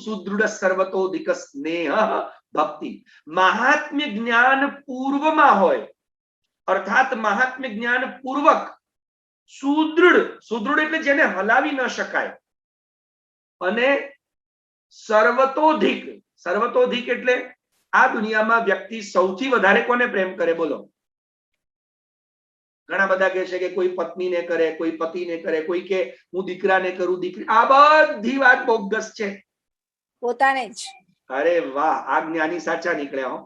સુદૃઢ સર્વતોધિક સ્નેહ ભક્તિ. મહાત્મ્ય જ્ઞાન પૂર્વમાં હોય, અર્થાત મહાત્મ્ય જ્ઞાન પૂર્વક સુદૃઢ, સુદૃઢ એટલે જેને હલાવી ન શકાય, અને સર્વતોધિક, સર્વતોધિક એટલે આ દુનિયામાં વ્યક્તિ સૌથી વધારે કોને પ્રેમ કરે બોલો? ઘણા બધા કહે છે કે કોઈ પત્નીને કરે, કોઈ પતિને કરે, કોઈ કે હું દીકરાને કરું, દીકરી. આ બધી વાત બોગસ છે, પોતાને જ. અરે વાહ, આ જ્ઞાની સાચા નીકળ્યા હો.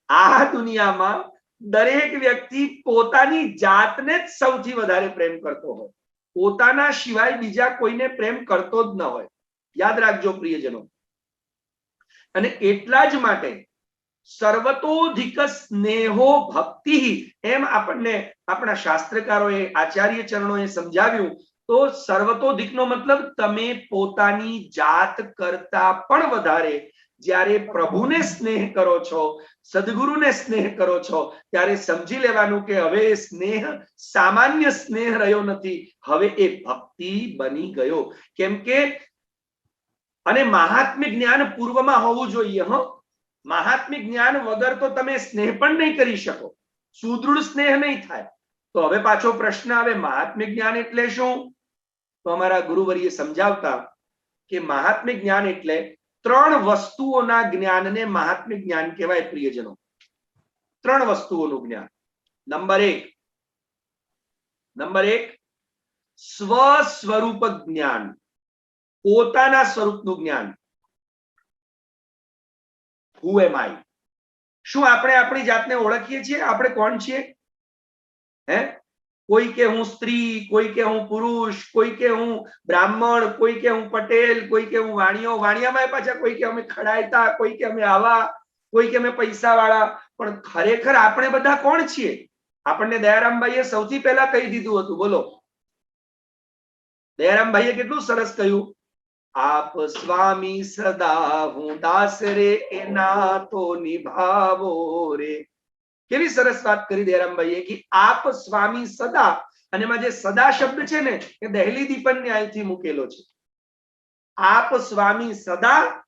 આ દુનિયામાં દરેક વ્યક્તિ પોતાની જાતને જ સૌથી વધારે પ્રેમ કરતો હોય, પોતાના સિવાય બીજા કોઈને પ્રેમ કરતો જ ન હોય. યાદ રાખજો પ્રિયજનો. અને એટલા જ માટે સર્વતોધિક સ્નેહો ભક્તિ, એમ આપણને આપણા શાસ્ત્રકારોએ, આચાર્ય ચરણોએ સમજાવ્યું. તો સર્વતોધિક નો મતલબ તમે પોતાની જાત કરતા પણ વધારે જ્યારે પ્રભુને સ્નેહ કરો છો, સદગુરુને સ્નેહ કરો છો, ત્યારે સમજી લેવાનું કે હવે એ સ્નેહ સામાન્ય સ્નેહ રહ્યો નથી, હવે એ ભક્તિ બની ગયો. કેમ કે અને મહાત્મ્ય જ્ઞાન પૂર્વમાં હોવું જોઈએ. મહાત્મ્ય જ્ઞાન વગર તો તમે સ્નેહ પણ નહીં કરી શકો, સુદૃઢ સ્નેહ નહીં થાય. તો હવે પાછો પ્રશ્ન આવે, મહાત્મ્ય જ્ઞાન એટલે શું? તો અમારા ગુરુવર્ય સમજાવતા કે મહાત્મ્ય જ્ઞાન એટલે ત્રણ વસ્તુઓના જ્ઞાનને મહાત્મ્ય જ્ઞાન કહેવાય પ્રિયજનો. ત્રણ વસ્તુઓનું જ્ઞાન. નંબર એક સ્વ સ્વરૂપ જ્ઞાન, પોતાના સ્વરૂપનું જ્ઞાન. Who am I? શું આપણે આપણી જાતને ઓળખીએ છીએ? આપણે કોણ છીએ? કોઈ કે હું સ્ત્રી, કોઈ કે હું પુરુષ, કોઈ કે હું બ્રાહ્મણ, કોઈ કે હું પટેલ, કોઈ કે હું વાણિયો. વાણિયામાં પાછા કોઈ કે અમે ખડાયતા, કોઈ કે અમે આવા, કોઈ કે અમે પૈસા વાળા. પણ ખરેખર આપણે બધા કોણ છીએ? આપણને દયારામભાઈએ સૌથી પહેલા કહી દીધું હતું. બોલો, દયારામભાઈએ કેટલું સરસ કહ્યું, આપ સ્વામી સદા હું દાસ રે, એના તો નિભાવો રે. કેવી સરસ વાત કરી દયારામભાઈએ કે આપ સ્વામી સદા, અને એમાં જે સદા શબ્દ છે ને એ દહેલી દીપન ન્યાયથી મૂકેલો છે. આપ સ્વામી સદા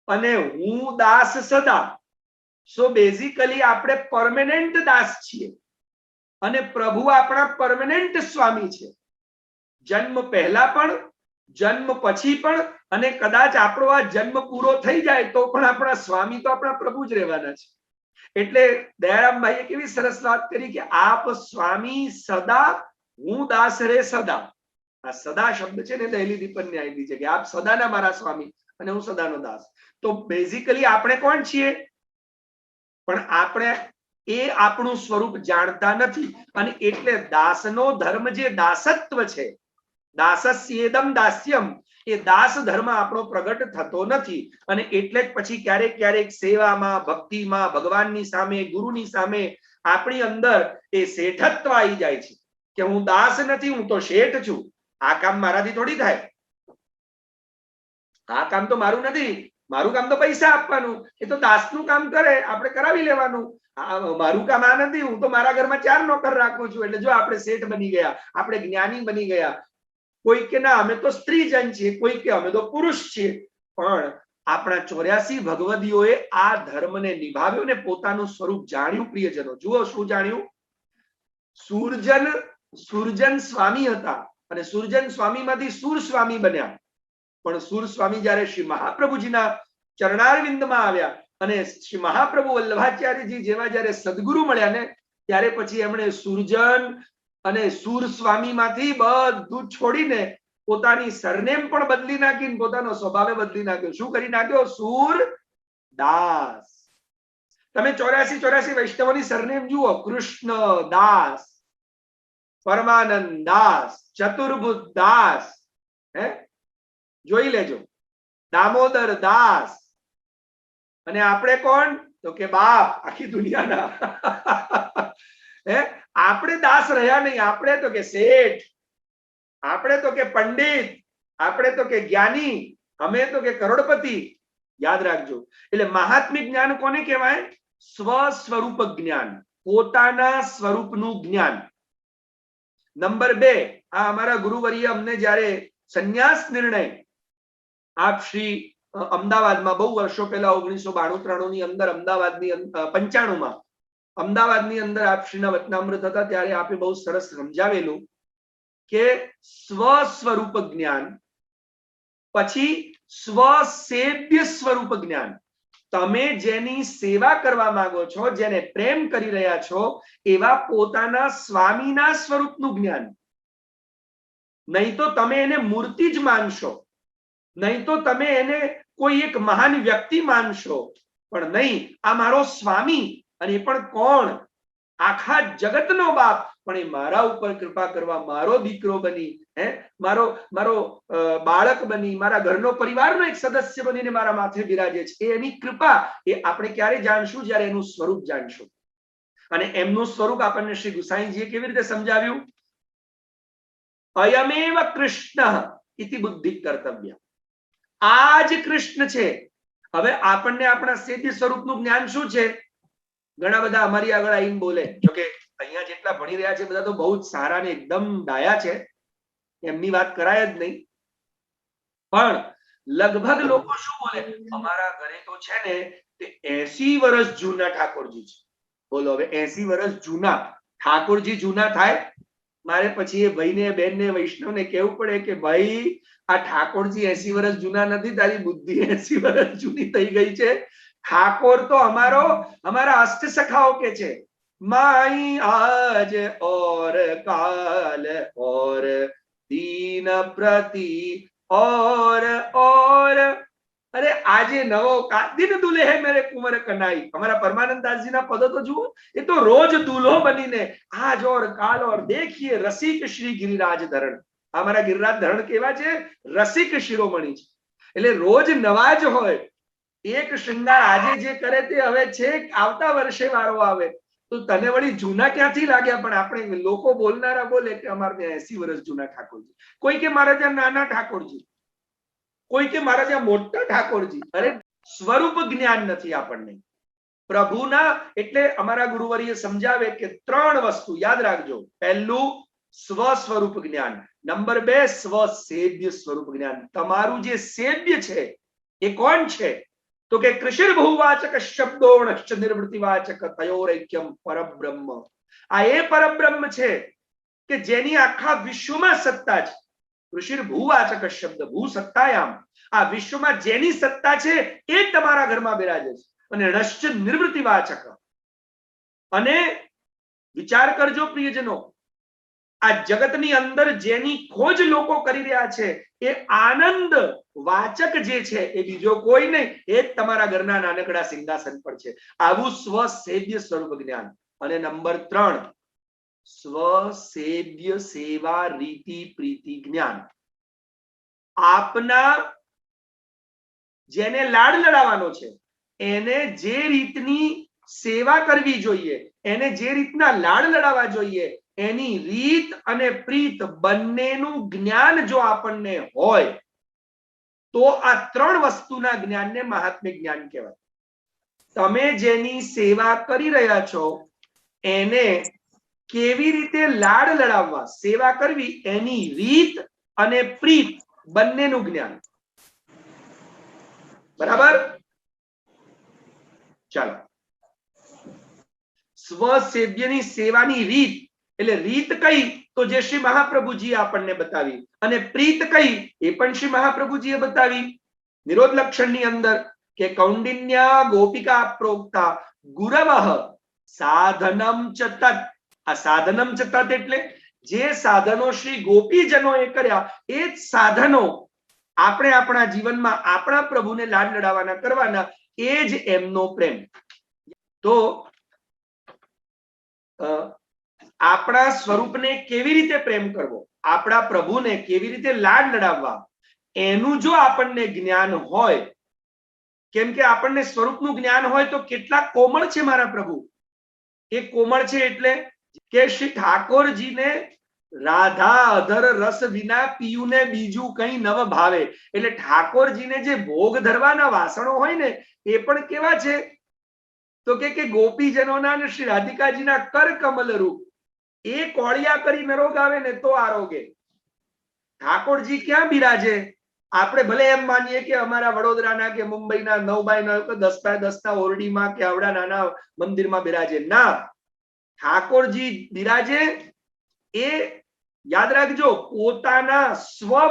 અને હું દાસ સદા. સો બેઝિકલી આપણે પરમેનન્ટ દાસ છીએ અને પ્રભુ આપણા પરમેનન્ટ સ્વામી છે. જન્મ પહેલા પણ, જન્મ પછી પણ, અને કદાચ આપણો આ જન્મ પૂરો થઈ જાય તો પણ આપણા સ્વામી તો આપણા પ્રભુ જ રહેવાના છે. એટલે દયારામભાઈએ કેવી સરસ વાત કરી કે આપ સ્વામી સદા, હું દાસ રે સદા. આ સદા શબ્દ છે ને દહેલી દીપન ન્યાયથી છે કે આપ સદાના મારા સ્વામી અને હું સદાનો દાસ. તો બેઝિકલી આપણે કોણ છીએ? પણ આપણે એ આપણું સ્વરૂપ જાણતા નથી, અને એટલે દાસનો ધર્મ જે દાસત્વ છે, દાસસ્યેદમ દાસ્યમ, એ દાસ ધર્મ આપણો પ્રગટ થતો નથી. અને એટલે જ પછી ક્યારેક ક્યારેક સેવામાં, ભક્તિમાં, ભગવાનની સામે, ગુરુની સામે આપણી અંદર એ શેઠત્વ આવી જાય છે કે હું દાસ નથી, હું તો શેઠ છું. આ કામ મારાથી થોડી થાય, આ કામ તો મારું નથી, મારું કામ તો પૈસા આપવાનું, એ તો દાસનું કામ કરે, આપણે કરાવી લેવાનું. મારું કામ આ નથી, હું તો મારા ઘરમાં 4 નોકર રાખું છું. એટલે જો આપણે શેઠ બની ગયા, આપણે જ્ઞાની બની ગયા. કોઈ કે ના અમે તો સ્ત્રીજન છીએ, કોઈ કે અમે તો પુરુષ છીએ. પણ આપણા 84 ભગવદીઓએ આ ધર્મને નિભાવ્યો ને પોતાનું સ્વરૂપ જાણ્યું. પ્રિયજનો જુઓ શું જાણ્યું. સુરજન સ્વામી હતા અને સુરજન સ્વામીમાંથી સુર સ્વામી બન્યા. પણ સુર સ્વામી જયારે શ્રી મહાપ્રભુજીના ચરણારવિંદમાં આવ્યા અને શ્રી મહાપ્રભુ વલ્લભાચાર્યજી જેવા જયારે સદગુરુ મળ્યા ને, ત્યારે પછી એમણે સુરજન અને સુર સ્વામી માંથી બધું છોડીને પોતાની સરનેમ પણ બદલી નાખીને પોતાનો સ્વભાવે બદલી નાખ્યો. શું કરી નાખ્યો? સુર દાસ. તમે 84 વૈષ્ણવોની સરનેમ જુઓ, કૃષ્ણ દાસ, પરમાનંદ દાસ, ચતુર્ભુજ દાસ, જોઈ લેજો, દામોદર દાસ. અને આપણે કોણ? તો કે બાપ આખી દુનિયાના. આપણે દાસ રહ્યા નહીં. આપણે તો કે શેઠ, આપણે તો કે પંડિત, આપણે તો કે જ્ઞાની, અમે તો કે કરોડપતિ. યાદ રાખજો. એટલે મહાત્મ્ય જ્ઞાન કોને કહેવાય? સ્વ સ્વરૂપ જ્ઞાન, પોતાના સ્વરૂપનું જ્ઞાન. નંબર 2, આ અમારા ગુરુવર્ય અમને જ્યારે સંન્યાસ નિર્ણય આપ શ્રી અમદાવાદમાં બહુ વર્ષો પહેલા 1992-93 ની અંદર અમદાવાદની 95 અમદાવાદની અંદર આપશ્રીના વચનામૃત હતા ત્યારે આપે બહુ સરસ સમજાવેલું કે સ્વ સ્વરૂપ જ્ઞાન પછી સ્વસેવ્ય સ્વરૂપ જ્ઞાન. તમે જેની સેવા કરવા માંગો છો, જેને પ્રેમ કરી રહ્યા છો, એવા પોતાના સ્વામીના સ્વરૂપનું જ્ઞાન. નહીં તો તમે એને મૂર્તિ જ માનશો, નહીં તો તમે એને કોઈ એક મહાન વ્યક્તિ માનશો, પણ નહીં, આ મારો સ્વામી, અને એ પણ કોણ? આખા જગતનો બાપ, પણ એ મારા ઉપર કૃપા કરવા મારો દીકરો બની, મારો બાળક બની, મારા ઘરનો પરિવારનો એક સદસ્ય બનીને મારા માથે બિરાજે છે. એની કૃપા એ આપણે ક્યારે જાણશું? જ્યારે એનું સ્વરૂપ જાણશું. અને એમનું સ્વરૂપ આપણને શ્રી ગુસાઈજીએ કેવી રીતે સમજાવ્યું? અયમેવ કૃષ્ણ ઇતિ બુદ્ધિ કર્તવ્ય. આ જ કૃષ્ણ છે. હવે આપણને આપણા સેદ્ય સ્વરૂપનું જ્ઞાન શું છે? ઘણા બધા અમારી આગળ આવીને બોલે, જોકે અહીંયા જેટલા ભણી રહ્યા છે બધા તો બહુ જ સારા ને એકદમ ડાયા છે, એમની વાત કરાય જ નહીં. પણ લગભગ લોકો શું બોલે? અમારા ઘરે તો છે ને તે 80 વર્ષ જૂના ઠાકોરજી છે. બોલો, હવે 80 વર્ષ જૂના ઠાકોરજી જૂના થાય? મારે પછી એ ભાઈને, બેનને, વૈષ્ણવને કેવું પડે કે ભાઈ, આ ઠાકોરજી 80 વર્ષ જૂના નથી, તારી બુદ્ધિ 80 વર્ષ જૂની થઈ ગઈ છે. ઠાકોર તો અમારા અષ્ટ સખાઓ કે છે, માઈ આજ ઓર કાલ ઓર દીન પ્રતિ ઓર. અરે આજે નવો દિન દુલે હે મેરે કુંવર કનાઈ. અમારા પરમાનંદ દાસજીના પદો તો જુઓ, એ તો રોજ દુલ્હો બનીને આજ ઓર કાલ ઓર દેખીએ રસિક શ્રી ગિરિરાજ ધરણ. અમારા ગિરિરાજ ધરણ કેવા છે? રસિક શિરોમણી છે. એટલે રોજ નવા જ હોય. એક શૃંગાર આજે જે કરે તે હવે છે આવતા વર્ષે વારો આવે. તો તને વળી જૂના ક્યાંથી લાગ્યા? પણ આપણે લોકો બોલનારા બોલે કે અમારે ત્યાં 80 વર્ષ જૂના ઠાકોરજી, કોઈ કે મારા ત્યાં નાના ઠાકોરજી, કોઈ કે મારા ત્યાં મોટા ઠાકોરજી. અરે સ્વરૂપ જ્ઞાન નથી આપણને પ્રભુના. એટલે અમારા ગુરુવરીએ સમજાવે કે 3 વસ્તુ યાદ રાખજો. પહેલું સ્વ સ્વરૂપ જ્ઞાન, નંબર 2 સ્વ સેવ્ય સ્વરૂપ જ્ઞાન. તમારું જે સેવ્ય છે એ કોણ છે? તો કે કૃષિર બહુવાચક શબ્દોણશ્ચ નિવૃત્તિવાચક તયોરૈક્યમ પરબ્રહ્મ. આ એ પરબ્રહ્મ છે કે જેની આખા વિશ્વમાં સત્તા છે. કૃષિર ભૂવાચક શબ્દ, ભૂ સત્તાયામ, આ વિશ્વમાં જેની સત્તા છે એ તમારા ઘરમાં બિરાજે છે. અને રશ્ચ નિવૃત્તિવાચક. અને વિચાર કરજો પ્રિયજનો, આ જગતની અંદર જેની ખોજ લોકો કરી રહ્યા છે એ આનંદ વાચક જે છે એ બીજો કોઈ નહીં, એ જ તમારા ઘરના નાનકડા સિંહાસન પર છે. આવું સ્વસેવ્ય સ્વરૂપ જ્ઞાન. અને નંબર 3 સ્વસેવ્ય સેવા રીતિ પ્રીતિ જ્ઞાન. આપના જેને લાડ લડાવવાનો છે એને જે રીતની સેવા કરવી જોઈએ, એને જે રીતના લાડ લડાવવા જોઈએ, એની રીત અને પ્રીત બંનેનું જ્ઞાન જો આપણને હોય તો આ 3 વસ્તુના જ્ઞાનને મહાત્મ્ય જ્ઞાન કહેવાય. તમે જેની સેવા કરી રહ્યા છો એને કેવી રીતે લાડ લડાવવા, સેવા કરવી, એની રીત અને પ્રીત બંનેનું જ્ઞાન. બરાબર? ચાલો, સ્વસેવ્યની સેવાની રીત એટલે રીત કઈ? તો જે શ્રી મહાપ્રભુજી આપણને બતાવી. અને પ્રીત કઈ? એ પણ શ્રી મહાપ્રભુજીએ બતાવી નિરોધ લક્ષણની અંદર કે કૌંડિન્યા ગોપિકા પ્રોક્તા ગુરવઃ સાધનમ ચ તત. આ સાધનમ ચ તત એટલે જે સાધનો શ્રી ગોપીજનોએ કર્યા એ જ સાધનો આપણે આપણા જીવનમાં આપણા પ્રભુને લાડ લડાવવાના કરવાના. એ જ એમનો પ્રેમ. તો આપણા સ્વરૂપને કેવી રીતે પ્રેમ કરવો, આપણા પ્રભુને કેવી રીતે લાડ લડાવવા, એનું જો આપણને જ્ઞાન હોય, કેમ કે આપણને સ્વરૂપનું જ્ઞાન હોય તો કેટલા કોમળ છે મારા પ્રભુ. એ કોમળ છે એટલે કે શ્રી ઠાકોરજીને રાધા અધર રસ વિના પીયુને બીજું કઈ નવ ભાવે. એટલે ઠાકોરજીને જે ભોગ ધરવાના વાસણો હોય ને એ પણ કેવા છે? તો કે ગોપીજનોના અને શ્રી રાધિકાજીના કર કમલ રૂપ. એ કોળિયા કરી નરોગ આવે ને તો આરોગે. ઠાકોરજી ક્યાં બિરાજે? આપણે ભલે એમ માનીએ કે અમારા વડોદરાના કે મુંબઈના 9x9 કે 10x10 ના ઓરડીમાં કે આવડા નાના મંદિરમાં બિરાજે, ના, ઠાકોરજી બિરાજે એ યાદ રાખજો પોતાના સ્વે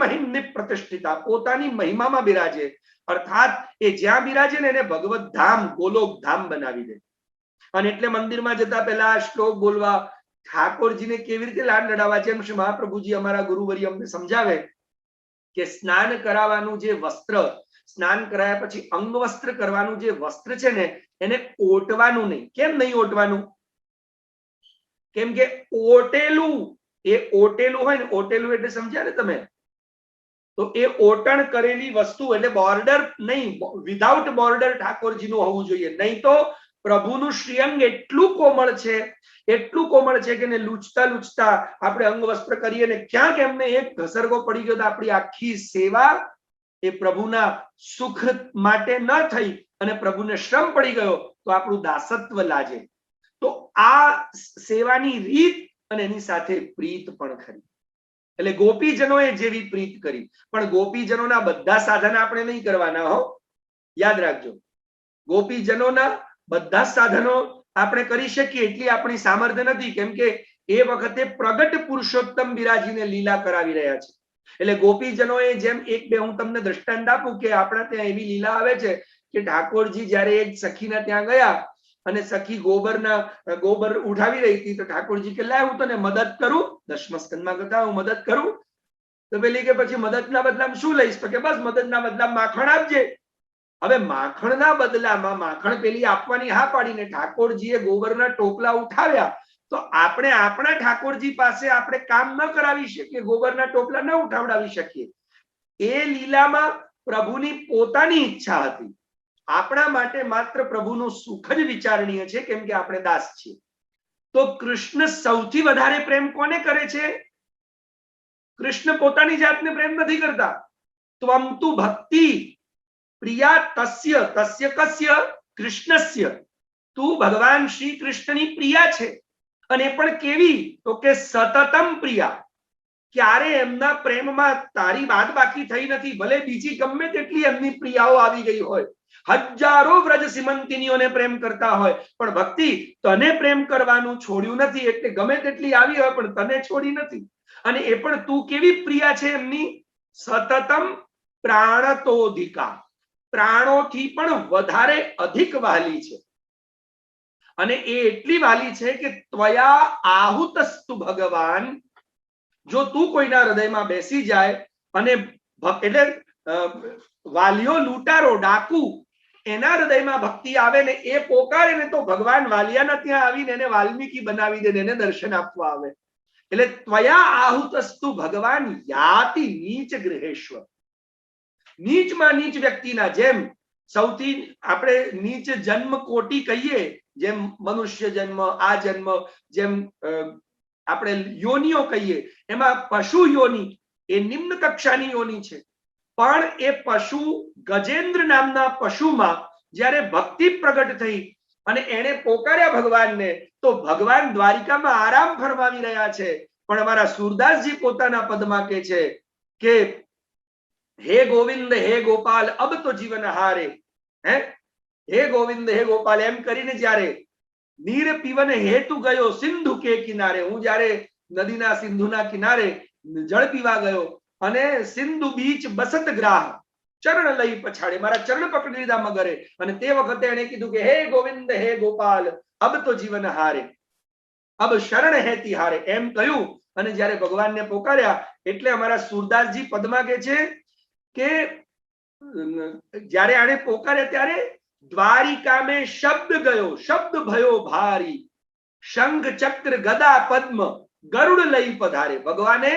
મહિમની પ્રતિષ્ઠિતા, પોતાની મહિમામાં બિરાજે, અર્થાત એ જ્યાં બિરાજે ને એને ભગવત ધામ ગોલોક ધામ બનાવી દે. અને એટલે મંદિરમાં જતા પહેલા શ્લોક બોલવા, ઠાકોરજીને કેવી રીતે લાડ લડાવવા, જેમ શ્રી મહાપ્રભુજી અમારા ગુરુવર્ય અમને સમજાવે કે સ્નાન કરાવવાનું જે વસ્ત્ર, સ્નાન કરાયા પછી અંગવસ્ત્ર કરવાનું જે વસ્ત્ર છે ને એને ઓટવાનું નહીં. કેમ નહીં ઓટવાનું? કેમ કે ઓટેલું, એ ઓટેલું હોય ને, ઓટેલું એટલે સમજ્યા ને તમે, તો એ ઓટણ કરેલી વસ્તુ એટલે બોર્ડર નહીં, વિધાઉટ બોર્ડર ઠાકોરજીનું હોવું જોઈએ. નહીં તો પ્રભુનું શ્રીઅંગ એટલું કોમળ છે, એટલું કોમળ છે કે લૂછતા લૂછતા આપણે અંગવસ્ત્ર કરીએ ને ક્યાંક એમને એક ઘસરગો પડી ગયો તો આપણી આખી સેવા એ પ્રભુના સુખ માટે ન થઈ અને પ્રભુને શ્રમ પડી ગયો તો આપણું દાસત્વ લાજે. તો આ સેવાની રીત અને એની સાથે પ્રીત પણ ખરી. એટલે ગોપીજનોએ જેવી પ્રીત કરી, પણ ગોપીજનોના બધા સાધન આપણે નહીં કરવાના હો, યાદ રાખજો. ગોપીજનોના બધા સાધનો આપણે કરી શકીએ એટલી આપણી સામર્થ્ય નથી, કેમ કે એ વખતે પ્રગટ પુરુષોત્તમ બિરાજીને લીલા કરાવી રહ્યા છે. એટલે ગોપીજનોએ જેમ એક બે હું તમને દ્રષ્ટાંત આપું કે આપણા ત્યાં એવી લીલા આવે છે કે ઠાકોરજી જયારે એક સખીના ત્યાં ગયા અને સખી ગોબર ઉઠાવી રહી હતી તો ઠાકોરજી કે લાય હું તને મદદ કરું, 10મા સ્કંદમાં કથા હું મદદ કરું. તો પેલી કે પછી મદદના બદલામાં શું લઈશ? તો કે બસ મદદના બદલામાં માખણ આપજે. હવે માખણના બદલામાં માખણ પેલી આપવાની હા પાડીને ઠાકોરજીએ ગોબરના ટોપલા ઉઠાવ્યા, તો આપણે આપણા ઠાકોરજી પાસે આપણે કામ ન કરાવી શકીએ, ગોબરના ટોપલા ન ઉઠાવડાવી શકીએ. એ લીલામાં પ્રભુની પોતાની ઈચ્છા હતી. આપણા માટે માત્ર પ્રભુનું સુખ જ વિચારણીય છે, કેમ કે આપણે દાસ છીએ. તો કૃષ્ણ સૌથી વધારે પ્રેમ કોને કરે છે? કૃષ્ણ પોતાની જાતને પ્રેમ નથી કરતા. ત્વમ તુ ભક્તિ પ્રિયા તસ્ય, તસ્ય કસ્ય? કૃષ્ણસ્ય. તું ભગવાન શ્રી કૃષ્ણની પ્રિયા છે. અને પણ કેવી? તો કે સતતમ પ્રિયા. ક્યારે એમના પ્રેમમાં તારી વાત બાકી થઈ નથી. ભલે બીજી ગમે તેટલી એમની પ્રિયાઓ આવી ગઈ હોય, હજારો વ્રજ સિમંતિનીઓને પ્રેમ કરતા હોય, પણ ભક્તિ તને પ્રેમ કરવાનું છોડ્યું નથી. એટલે ગમે તેટલી આવી હોય પણ તને છોડી નથી. અને એ પણ તું કેવી પ્રિયા છે એમની? સતતમ પ્રાણતોધિકા. પ્રાણોથી પણ વધારે અધિક વાલી છે. અને એ એટલી વાલી છે કે ત્વયા આહુતસ્તુ ભગવાન. જો તું કોઈના હૃદયમાં બેસી જાય અને એટલે વાલીઓ લૂંટારો ડાકુ એના હૃદયમાં ભક્તિ આવે ને એ પોકારે ને તો ભગવાન વાલિયાના ત્યાં આવીને એને વાલ્મીકી બનાવી દે, એને દર્શન આપવા આવે. એટલે ત્વયા આહુતસ્તુ ભગવાન યાતિ નીચ ગૃહેશ્વર. નીચમાં નીચ વ્યક્તિના, જેમ સૌથી આપણે નીચ જન્મ કોટી કહીએ, જેમ મનુષ્ય જન્મ, આ જન્મ, જેમ આપણે યોનિઓ કહીએ, એમાં પશુ યોની એ નિમ્ન કક્ષાની યોની છે. પણ એ પશુ ગજેન્દ્ર નામના પશુમાં જ્યારે ભક્તિ પ્રગટ થઈ અને એને પોકાર્યા ભગવાનને, તો ભગવાન દ્વારિકામાં આરામ ફરમાવી રહ્યા છે. પણ અમારા સુરદાસજી પોતાના પદમાં કહે છે કે હે ગોવિંદ હે ગોપાલ અબ તો જીવન હારે. હે ગોવિંદ હે ગોપાલ એમ કરીને જ્યારે નીર પીવન હેતુ ગયો સિંધુ કે કિનારે, હું જ્યારે નદીના સિંધુના કિનારે જળ પીવા ગયો અને સિંધુ બીચ બસત ગ્રાહ, ચરણ લઈ પછાડે, મારા ચરણ પકડી લીધા મગરે. અને તે વખતે એને કીધું કે હે ગોવિંદ હે ગોપાલ અબ તો જીવન હારે, અબ શરણ હે તિહારે, એમ કહ્યું. અને જ્યારે ભગવાનને પોકાર્યા એટલે અમારા સુરદાસજી પદમાં કહે છે કે જ્યારે આને પોકાર્યા ત્યારે દ્વારિકા में शब्द गयो, शब्द भयो भारी, शंख चक्र गदा पद्म गरुड़ लई पधारे. भगवाने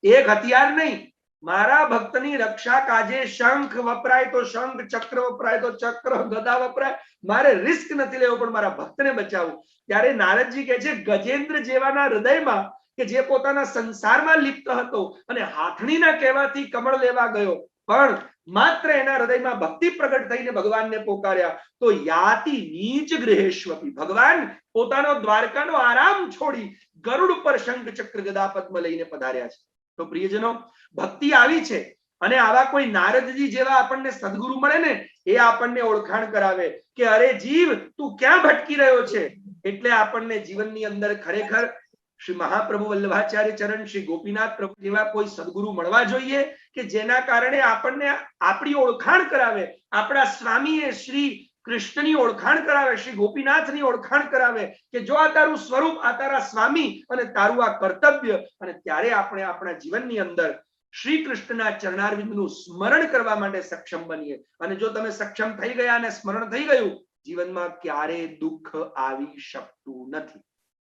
एक हथियार नहीं, મારા ભક્તની રક્ષા કાજે શંખ વપરાય તો શંખ, ચક્ર વપરાય તો ચક્ર, ગદા વપરાય, મારે રિસ્ક નથી લેવો પણ મારા ભક્તને બચાવવું. ત્યારે નારદજી કહે છે ગજેન્દ્ર જેવાના હૃદયમાં કે જે પોતાના સંસારમાં લિપ્ત હતો અને હાથણીના કહેવાથી કમળ લેવા ગયો, પણ માત્ર એના હૃદયમાં ભક્તિ પ્રગટ થઈને ભગવાનને પોકાર્યા તો યાતિ નીચ ગૃહેશ્વપી. ભગવાન પોતાનો દ્વારકાનો આરામ છોડી ગરુડ પર શંખ ચક્ર ગદા પદ્મ લઈને પધાર્યા છે. તો પ્રિયજનો, ભક્તિ આવી છે અને આવા કોઈ નારદજી જેવા આપણને સદગુરુ મળે ને, એ આપણને ઓળખાણ કરાવે કે અરે જીવ, તું ક્યાં ભટકી રહ્યો છે. એટલે આપણને જીવનની અંદર ખરેખર શ્રી મહાપ્રભુ વલ્લભાચાર્ય ચરણ, શ્રી ગોપીનાથ પ્રભુ જેવા કોઈ સદગુરુ મળવા જોઈએ કે જેના કારણે આપણને આપણી ઓળખાણ કરાવે, આપણા સ્વામીએ શ્રી કૃષ્ણની ઓળખાણ કરાવે, શ્રી ગોપીનાથની ઓળખાણ કરાવે કે જો આ તારું સ્વરૂપ, આ તારા સ્વામી અને તારું આ કર્તવ્ય. અને ત્યારે આપણે આપણા જીવનની અંદર શ્રી કૃષ્ણના ચરણારવિંદનું સ્મરણ કરવા માટે સક્ષમ બનીએ. અને જો તમે સક્ષમ થઈ ગયા અને સ્મરણ થઈ ગયું, જીવનમાં ક્યારે દુઃખ આવી શકતું નથી.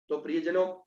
તો પ્રિયજનો,